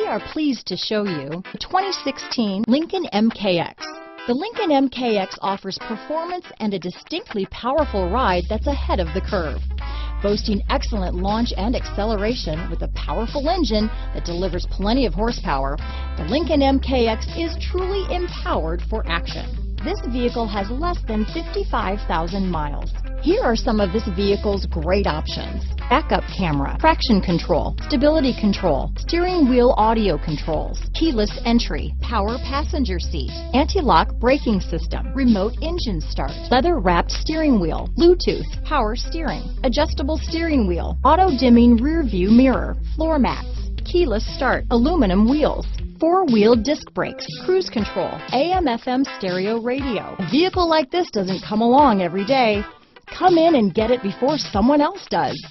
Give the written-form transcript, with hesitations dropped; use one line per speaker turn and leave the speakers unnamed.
are pleased to show you the 2016 Lincoln MKX. The Lincoln MKX offers performance and a distinctly powerful ride that's ahead of the curve. Boasting excellent launch and acceleration with a powerful engine that delivers plenty of horsepower, the Lincoln MKX is truly empowered for action. This vehicle has less than 55,000 miles. Here are some of this vehicle's great options: backup camera, traction control, stability control, steering wheel audio controls, keyless entry, power passenger seat, anti-lock braking system, remote engine start, leather-wrapped steering wheel, Bluetooth, power steering, adjustable steering wheel, auto-dimming rear view mirror, floor mats, keyless start, aluminum wheels, four-wheel disc brakes, cruise control, AM/FM stereo radio. A vehicle like this doesn't come along every day. Come in and get it before someone else does.